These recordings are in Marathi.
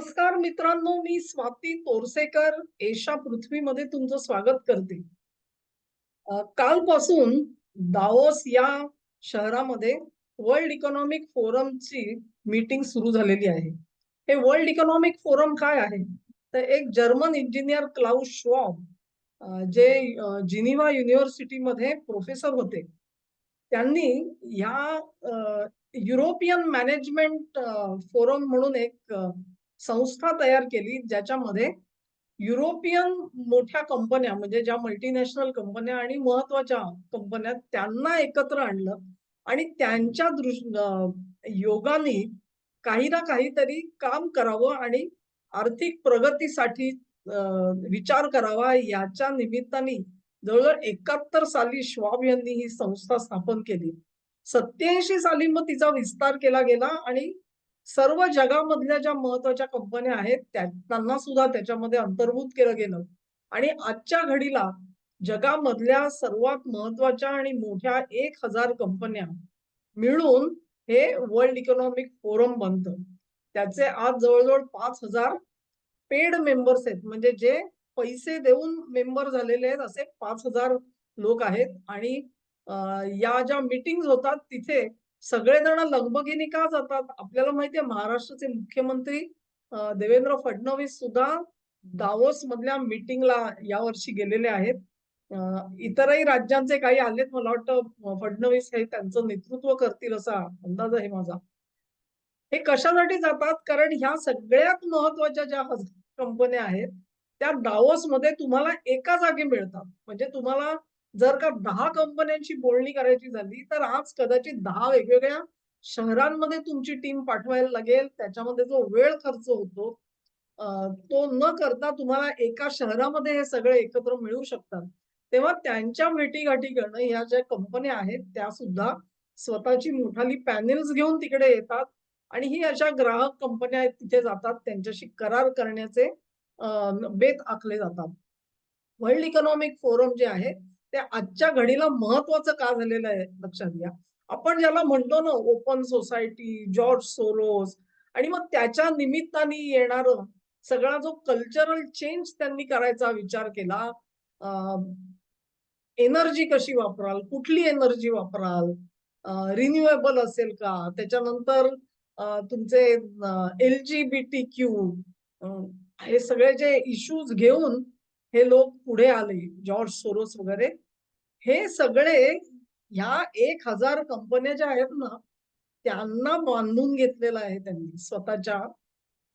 नमस्कार मित्रांनो, मी स्वाती तोरसेकर एशा पृथ्वीमध्ये तुमचं स्वागत करते. कालपासून दावोस या शहरामध्ये वर्ल्ड इकॉनॉमिक फोरमची मीटिंग सुरू झालेली आहे. हे वर्ल्ड इकॉनॉमिक फोरम काय आहे? तर एक जर्मन इंजिनियर क्लाउस श्वाब जे जिनिव्हा युनिव्हर्सिटीमध्ये प्रोफेसर होते. त्यांनी ह्या युरोपियन मॅनेजमेंट फोरम म्हणून एक संस्था तयार केली, ज्याच्यामध्ये युरोपियन मोठ्या कंपन्या म्हणजे ज्या मल्टीनॅशनल कंपन्या आणि महत्वाच्या कंपन्या त्यांना एकत्र आणलं आणि त्यांच्या योगाने काही ना काहीतरी काम करावं आणि आर्थिक प्रगतीसाठी विचार करावा याच्या निमित्ताने जवळजवळ 71 साली श्वाब यांनी ही संस्था स्थापन केली. 87 साली मग तिचा विस्तार केला गेला आणि सर्व जगामधल्या ज्या महत्वाच्या कंपन्या आहेत त्यांना सुद्धा त्याच्यामध्ये अंतर्भूत केलं गेलं आणि आजच्या घडीला जगामधल्या सर्वात महत्वाच्या आणि मोठ्या 1000 कंपन्या मिळून हे वर्ल्ड इकॉनॉमिक फोरम बनतं. त्याचे आज जवळजवळ 5000 पेड मेंबर्स आहेत, म्हणजे जे पैसे देऊन मेंबर झालेले आहेत असे 5000 लोक आहेत. आणि या ज्या मीटिंग्स होतात तिथे सगळेजण लगबगीने का जातात? आपल्याला माहितीये महाराष्ट्राचे मुख्यमंत्री देवेंद्र फडणवीस सुद्धा दावोस मधल्या मीटिंगला यावर्षी गेलेले आहेत. इतरही राज्यांचे काही आलेत, मला वाटतं फडणवीस हे त्यांचं नेतृत्व करतील असा अंदाज आहे माझा. हे कशासाठी जातात? कारण ह्या सगळ्यात महत्वाच्या ज्या कंपन्या आहेत त्या दावोसमध्ये तुम्हाला एका जागी मिळतात. म्हणजे तुम्हाला जर का 10 कंपन्यांची बोलणी करायची झाली तर आज कदाचित 10 वेगवेगळ्या शहरांमध्ये तुमची टीम पाठवायला लागेल. त्याच्यामध्ये जो वेळ खर्च होतो तो न करता तुम्हाला एका शहरामध्ये हे सगळे एकत्र मिळू शकतात. तेव्हा त्यांच्या भेटीगाठी करणं, ह्या ज्या कंपन्या आहेत त्या सुद्धा स्वतःची मोठाली पॅनेल्स घेऊन तिकडे येतात आणि ही अशा ग्राहक कंपन्या आहेत तिथे जातात, त्यांच्याशी करार करण्याचे बेत आखले जातात. वर्ल्ड इकॉनॉमिक फोरम जे आहे ते आजच्या घडीला महत्वाचं का झालेलं आहे लक्षात घ्या. आपण ज्याला म्हणतो ना ओपन सोसायटी, जॉर्ज सोरोस, आणि मग त्याच्या निमित्ताने येणारं सगळा जो कल्चरल चेंज त्यांनी करायचा विचार केला. एनर्जी कशी वापराल, कुठली एनर्जी वापराल, रिन्युएबल असेल का, त्याच्यानंतर तुमचे LGBTQ, हे सगळे जे इश्यूज घेऊन हे लोक पुढे आले, जॉर्ज सोरोस वगैरे. हे सगळे ह्या 1000 कंपन्या ज्या आहेत ना त्यांना बांधून घेतलेला आहे त्यांनी स्वतःच्या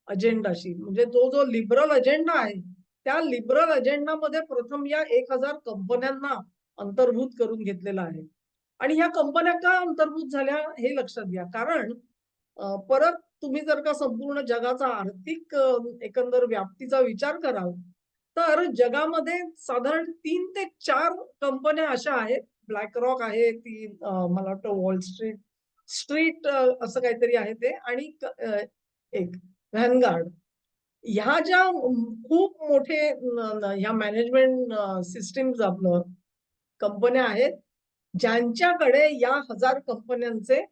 अजेंडाशी. म्हणजे तो जो लिबरल अजेंडा आहे त्या लिबरल अजेंडामध्ये प्रथम या 1000 कंपन्यांना अंतर्भूत करून घेतलेला आहे. आणि ह्या कंपन्या का अंतर्भूत झाल्या हे लक्षात घ्या. कारण परत तुम्ही जर का संपूर्ण जगाचा आर्थिक एकंदर व्याप्तीचा विचार कराल तर जगामध्ये साधारण 3 ते 4 कंपन्या अशा आहेत. ब्लॅक रॉक आहे, ती मला वाटतं वॉल स्ट्रीट असं काहीतरी आहे ते, आणि एक व्हॅनगार्ड. ह्या ज्या खूप मोठे ह्या मॅनेजमेंट सिस्टीम्स आपलं कंपन्या आहेत, ज्यांच्याकडे या 1000 कंपन्यांचे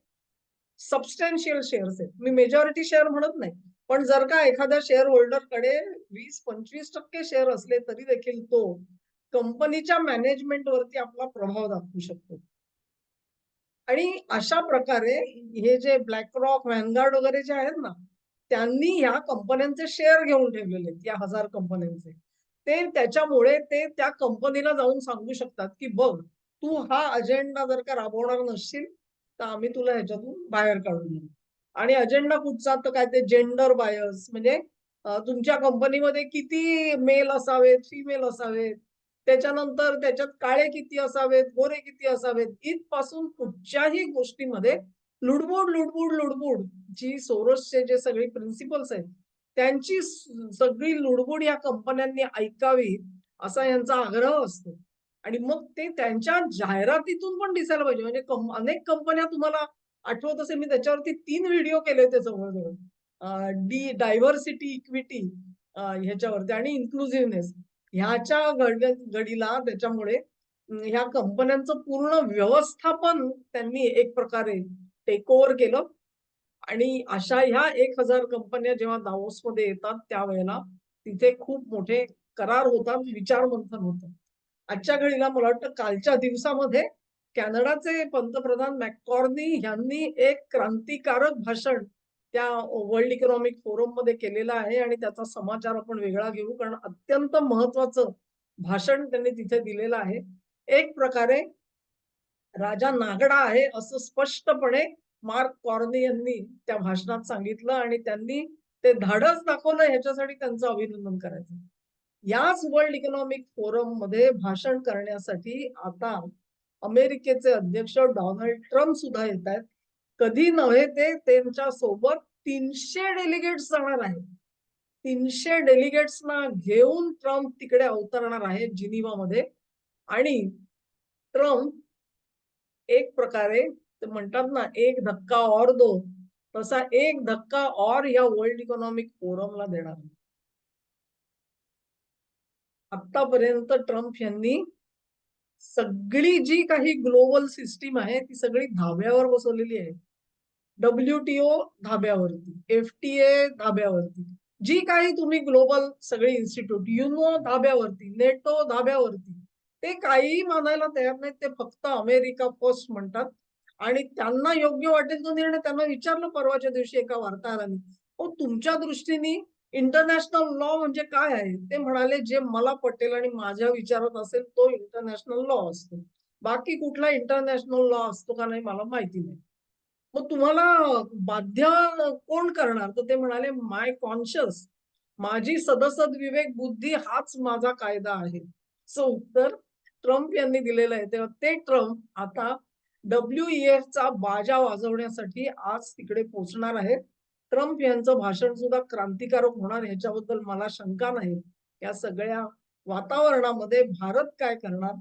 सबस्टॅन्शियल शेअर्स आहेत. मी मेजॉरिटी शेअर म्हणत नाही, पण जर का एखाद्या शेअर होल्डरकडे 20-25% शेअर असले तरी देखील तो कंपनीच्या मॅनेजमेंट वरती आपला प्रभाव दाखवू शकतो. आणि अशा प्रकारे हे जे ब्लॅक रॉक, व्हॅनगार्ड वगैरे जे आहेत ना त्यांनी ह्या कंपन्यांचे शेअर घेऊन ठेवलेले आहेत, या 1000 कंपन्यांचे. ते त्याच्यामुळे ते त्या कंपनीला जाऊन सांगू शकतात की बघ, तू हा अजेंडा जर का राबवणार नसशील तर आम्ही तुला ह्याच्यातून बाहेर काढून देऊ. आणि अजेंडा कुठचा? तर काय ते जेंडर बायस, म्हणजे तुमच्या कंपनीमध्ये किती मेल असावेत, फिमेल असावेत, त्याच्यानंतर त्याच्यात काळे किती असावेत, गोरे किती असावेत, इथपासून कुठच्याही गोष्टीमध्ये लुडबुड लुडबुड लुडबुड जी सोरोसचे जे सगळे प्रिन्सिपल्स आहेत त्यांची सगळी लुडबुड या कंपन्यांनी ऐकावी असा यांचा आग्रह असतो. आणि मग ते त्यांच्या जाहिरातीतून पण दिसायला पाहिजे. म्हणजे अनेक कंपन्या तुम्हाला आठवत असेल, मी त्याच्यावरती 3 व्हिडिओ केले होते जवळजवळ. डायव्हर्सिटी, इक्विटी ह्याच्यावरती आणि इन्क्लुझिव्हनेस ह्याच्या घडीला त्याच्यामुळे ह्या कंपन्यांचं पूर्ण व्यवस्थापन त्यांनी एक प्रकारे टेक ओव्हर केलं आणि अशा ह्या 1000 कंपन्या जेव्हा दावोसमध्ये येतात त्यावेळेला तिथे खूप मोठे करार होतात, विचारमंथन होतं. आजच्या घडीला मला वाटतं कालच्या दिवसामध्ये कॅनडाचे पंतप्रधान मॅककॉर्नी यांनी एक क्रांतिकारक भाषण त्या वर्ल्ड इकॉनॉमिक फोरममध्ये केलेलं आहे आणि त्याचा समाचार आपण वेगळा घेऊ कारण अत्यंत महत्वाचं भाषण त्यांनी तिथे दिलेलं आहे. एक प्रकारे राजा नागडा आहे असं स्पष्टपणे मार्क कॉर्नी यांनी त्या भाषणात सांगितलं आणि त्यांनी ते धाडस दाखवलं ह्याच्यासाठी त्यांचं अभिनंदन करायचं. याच वर्ल्ड इकॉनॉमिक फोरम मध्ये भाषण करण्यासाठी आता अमेरिकेचे अध्यक्ष डोनाल्ड ट्रम्प सुद्धा येत आहेत. कधी नव्हे ते त्यांच्या सोबत 300 डेलिगेट्स जाणार आहेत. 300 डेलिगेट्सना घेऊन ट्रम्प तिकडे अवतरणार आहेत जिनिवामध्ये आणि ट्रम्प एक प्रकारे ते म्हणतात ना एक धक्का और दो तसा एक धक्का और या वर्ल्ड इकॉनॉमिक फोरमला देणार. आतापर्यंत ट्रम्प यांनी सगळी जी काही ग्लोबल सिस्टीम आहे ती सगळी धाब्यावर बसवलेली आहे. WTO धाब्यावरती, FTA धाब्यावरती, जी काही तुम्ही ग्लोबल सगळी इन्स्टिट्यूट, युनो धाब्यावरती, नेटो धाब्यावरती, ते काहीही मानायला तयार नाहीत. ते फक्त अमेरिका फर्स्ट म्हणतात आणि त्यांना योग्य वाटेल तो निर्णय त्यांना विचारलं परवाच्या दिवशी एका वार्ताहराने, "हो तुमच्या दृष्टीने इंटरनॅशनल लॉ म्हणजे काय आहे?" ते म्हणाले, "जे मला पटेल आणि माझ्या विचारात असेल तो इंटरनॅशनल लॉ असतो. बाकी कुठला इंटरनॅशनल लॉ असतो का नाही मला माहिती नाही." मग तुम्हाला बाध्य कोण करणार? तर ते म्हणाले, "माय कॉन्शियस, माझी सदसद विवेक बुद्धी हाच माझा कायदा आहे." असं उत्तर ट्रम्प यांनी दिलेलं आहे. तेव्हा ते ट्रम्प आता WEFचा बाजा वाजवण्यासाठी आज तिकडे पोहोचणार आहेत. ट्रम्प यांचं भाषण सुद्धा क्रांतिकारक होणार ह्याच्याबद्दल मला शंका नाही. या सगळ्या वातावरणामध्ये भारत काय करणार?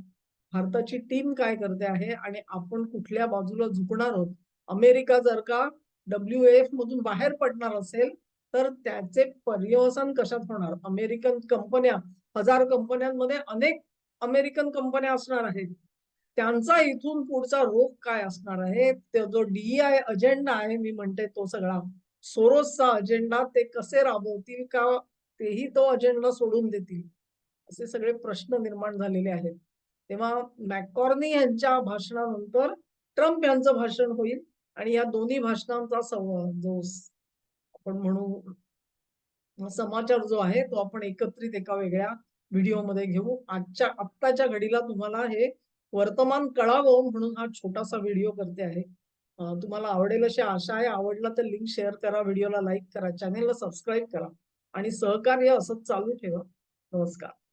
भारताची टीम काय करते आहे आणि आपण कुठल्या बाजूला झुकणार आहोत? अमेरिका जर का WEF मधून बाहेर पडणार असेल, तर त्याचे पर्यवसान कशात होणार? अमेरिकन कंपन्या, 1000 कंपन्यांमध्ये अनेक अमेरिकन कंपन्या असणार आहेत. त्यांचा इथून पुढचा रोख काय असणार आहे? तो जो DEI अजेंडा आहे मी म्हणते तो सगळा, सोरोसचा अजेंडा ते कसे राबवतील का तेही तो अजेंडा सोडून देतील? असे सगळे प्रश्न निर्माण झालेले आहेत. तेव्हा मॅककॉर्नी यांच्या भाषणानंतर ट्रम्प यांचं भाषण होईल आणि या दोन्ही भाषणांचा जो आपण म्हणू समाचार जो आहे तो आपण एकत्रित एका वेगळ्या व्हिडिओमध्ये घेऊ. आत्ताच्या घडीला तुम्हाला हे वर्तमान कळावं म्हणून हा छोटासा व्हिडिओ करते आहे. तुम्हाला आवडेल अशी आशा आहे. आवडला तर लिंक शेअर करा, व्हिडिओला लाईक करा, चॅनेलला सबस्क्राईब करा आणि सहकार्य असंच चालू ठेवा. नमस्कार.